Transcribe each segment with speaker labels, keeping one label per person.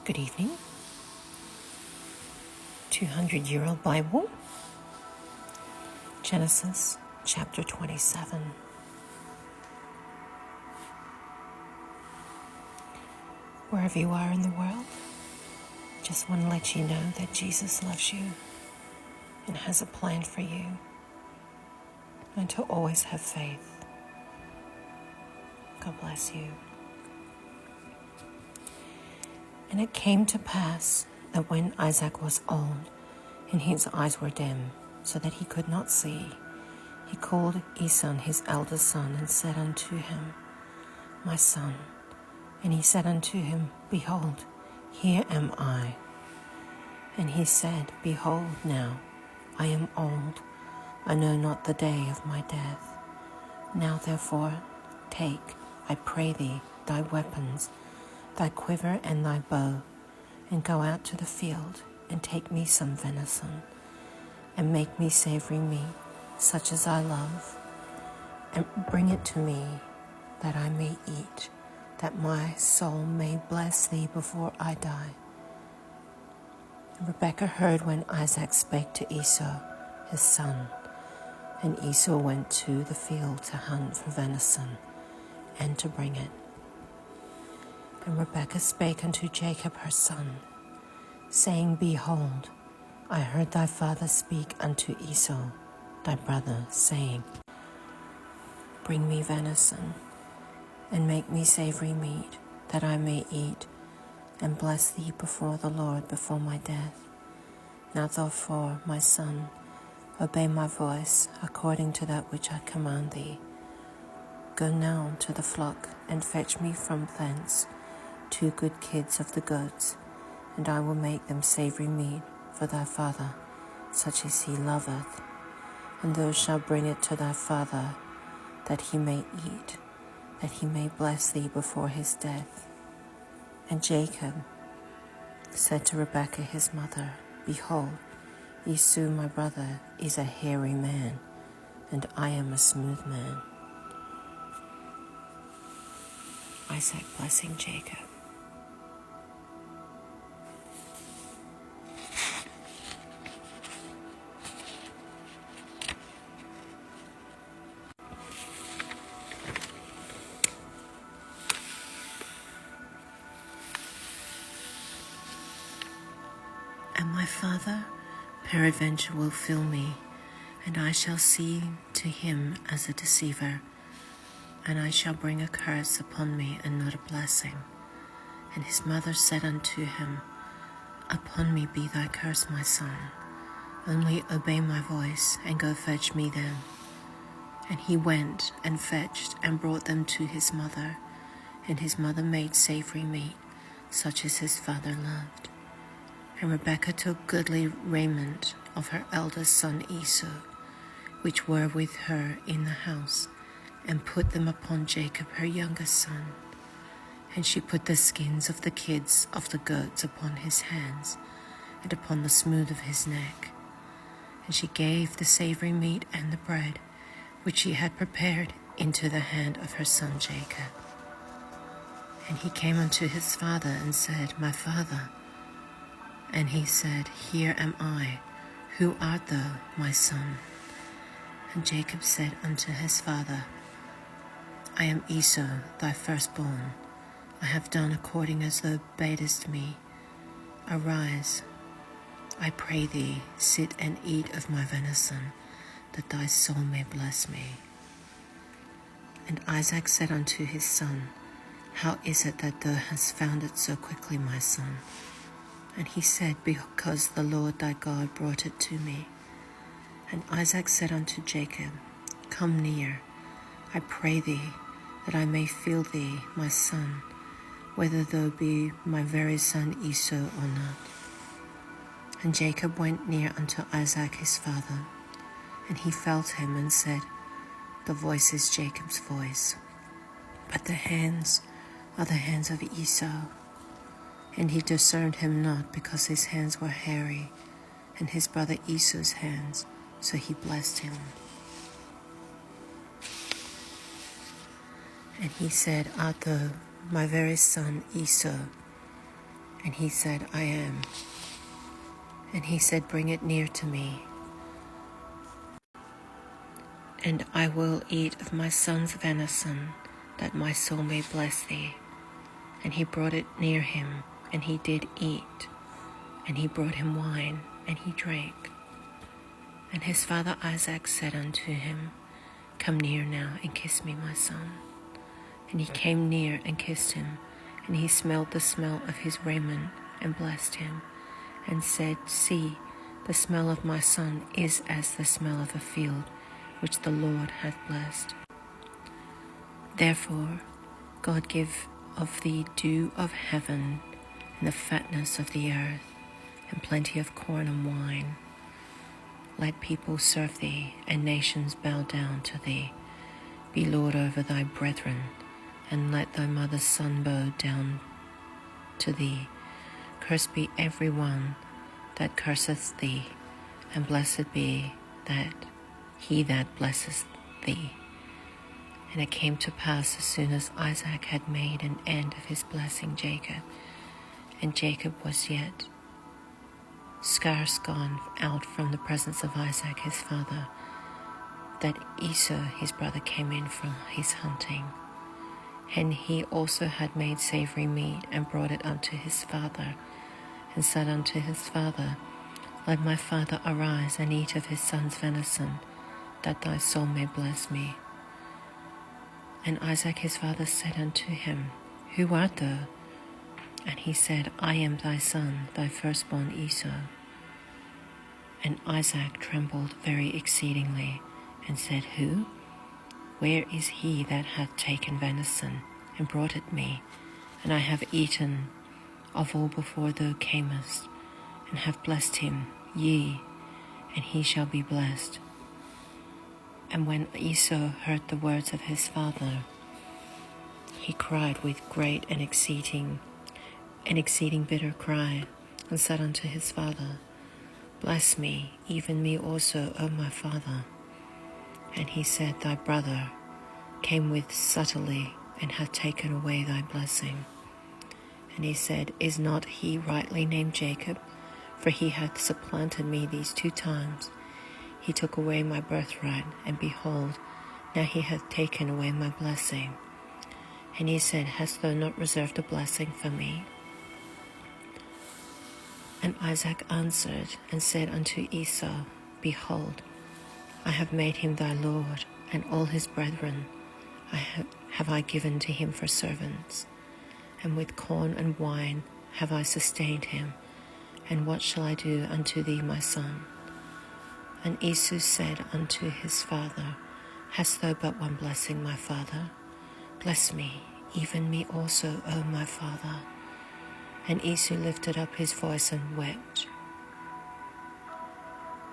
Speaker 1: Good evening. 200-year-old Bible, Genesis chapter 27. Wherever you are in the world, just want to let you know that Jesus loves you and has a plan for you, and to always have faith. God bless you. And it came to pass that when Isaac was old, and his eyes were dim, so that he could not see, he called Esau his eldest son, and said unto him, My son. And he said unto him, Behold, here am I. And he said, Behold now, I am old, I know not the day of my death. Now therefore take, I pray thee, thy weapons, thy quiver and thy bow, and go out to the field, and take me some venison, and make me savory meat, such as I love, and bring it to me, that I may eat, that my soul may bless thee before I die. And Rebekah heard when Isaac spake to Esau, his son. And Esau went to the field to hunt for venison, and to bring it. And Rebekah spake unto Jacob her son, saying, Behold, I heard thy father speak unto Esau, thy brother, saying, Bring me venison, and make me savory meat, that I may eat, and bless thee before the Lord before my death. Now therefore, my son, obey my voice, according to that which I command thee. Go now to the flock, and fetch me from thence 2 good kids of the goats, and I will make them savory meat for thy father, such as he loveth. And thou shalt bring it to thy father, that he may eat, that he may bless thee before his death. And Jacob said to Rebekah his mother, Behold, Esau my brother is a hairy man, and I am a smooth man. Isaac blessing Jacob. And my father peradventure will fill me, and I shall seem to him as a deceiver, and I shall bring a curse upon me, and not a blessing. And his mother said unto him, Upon me be thy curse, my son, only obey my voice, and go fetch me them. And he went and fetched, and brought them to his mother, and his mother made savory meat, such as his father loved. And Rebekah took goodly raiment of her eldest son Esau, which were with her in the house, and put them upon Jacob her youngest son. And she put the skins of the kids of the goats upon his hands, and upon the smooth of his neck. And she gave the savory meat and the bread, which she had prepared, into the hand of her son Jacob. And he came unto his father, and said, My father. And he said, Here am I. Who art thou, my son? And Jacob said unto his father, I am Esau, thy firstborn. I have done according as thou badest me. Arise, I pray thee, sit and eat of my venison, that thy soul may bless me. And Isaac said unto his son, How is it that thou hast found it so quickly, my son? And he said, Because the Lord thy God brought it to me. And Isaac said unto Jacob, Come near, I pray thee, that I may feel thee, my son, whether thou be my very son Esau or not. And Jacob went near unto Isaac his father, and he felt him, and said, The voice is Jacob's voice, but the hands are the hands of Esau. And he discerned him not, because his hands were hairy, and his brother Esau's hands, so he blessed him. And he said, Art thou my very son Esau? And he said, I am. And he said, bring it near to me, and I will eat of my son's venison, that my soul may bless thee. And he brought it near him, and he did eat. And he brought him wine, and he drank. And his father Isaac said unto him, come near now, and kiss me, my son. And he came near and kissed him, and he smelled the smell of his raiment, and blessed him, and said, see, the smell of my son is as the smell of a field, which the Lord hath blessed. Therefore God give of the dew of heaven, and the fatness of the earth, and plenty of corn and wine. Let people serve thee, and nations bow down to thee. Be Lord over thy brethren, and let thy mother's son bow down to thee. Cursed be every one that curseth thee, and blessed be that he that blesseth thee. And it came to pass, as soon as Isaac had made an end of his blessing Jacob, and Jacob was yet scarce gone out from the presence of Isaac his father, that Esau his brother came in from his hunting. And he also had made savory meat, and brought it unto his father, and said unto his father, let my father arise, and eat of his son's venison, that thy soul may bless me. And Isaac his father said unto him, who art thou? And he said, I am thy son, thy firstborn Esau. And Isaac trembled very exceedingly, and said, who? Where is he that hath taken venison, and brought it me? And I have eaten of all before thou camest, and have blessed him, yea, and he shall be blessed. And when Esau heard the words of his father, he cried with great and exceeding bitter cry, and said unto his father, bless me, even me also, O my father. And he said, thy brother came with subtlety, and hath taken away thy blessing. And he said, is not he rightly named Jacob? For he hath supplanted me these 2 times. He took away my birthright, and behold, now he hath taken away my blessing. And he said, hast thou not reserved a blessing for me? And Isaac answered and said unto Esau, behold, I have made him thy lord, and all his brethren have I given to him for servants. And with corn and wine have I sustained him. And what shall I do unto thee, my son? And Esau said unto his father, hast thou but one blessing, my father? Bless me, even me also, O my father. And Esau lifted up his voice and wept.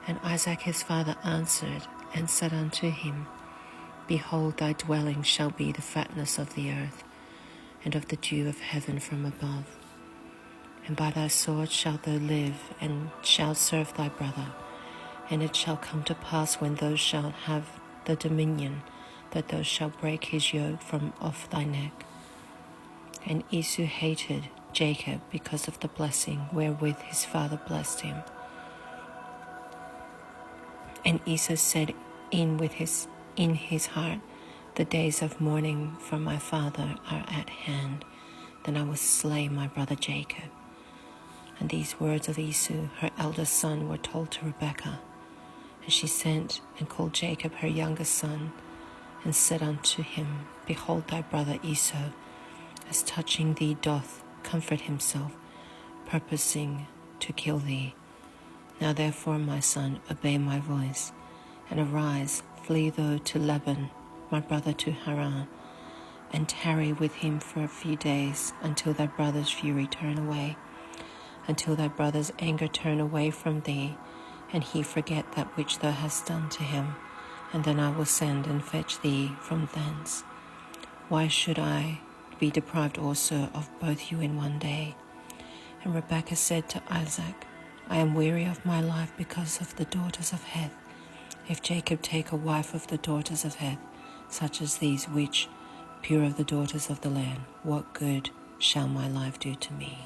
Speaker 1: And Isaac his father answered and said unto him, behold, thy dwelling shall be the fatness of the earth, and of the dew of heaven from above. And by thy sword shalt thou live, and shalt serve thy brother. And it shall come to pass, when thou shalt have the dominion, that thou shalt break his yoke from off thy neck. And Esau hated Jacob because of the blessing wherewith his father blessed him. And Esau said in his heart, the days of mourning for my father are at hand, then I will slay my brother Jacob. And these words of Esau, her eldest son, were told to Rebekah. And she sent and called Jacob her youngest son, and said unto him, behold, thy brother Esau, as touching thee, doth comfort himself, purposing to kill thee. Now therefore, my son, obey my voice, and arise, flee thou to Laban, my brother, to Haran, and tarry with him for a few days, until thy brother's fury turn away, until thy brother's anger turn away from thee, and he forget that which thou hast done to him, and then I will send and fetch thee from thence. Why should I be deprived also of both you in one day? And Rebekah said to Isaac, I am weary of my life because of the daughters of Heth. If Jacob take a wife of the daughters of Heth, such as these, which pure of the daughters of the land, what good shall my life do to me?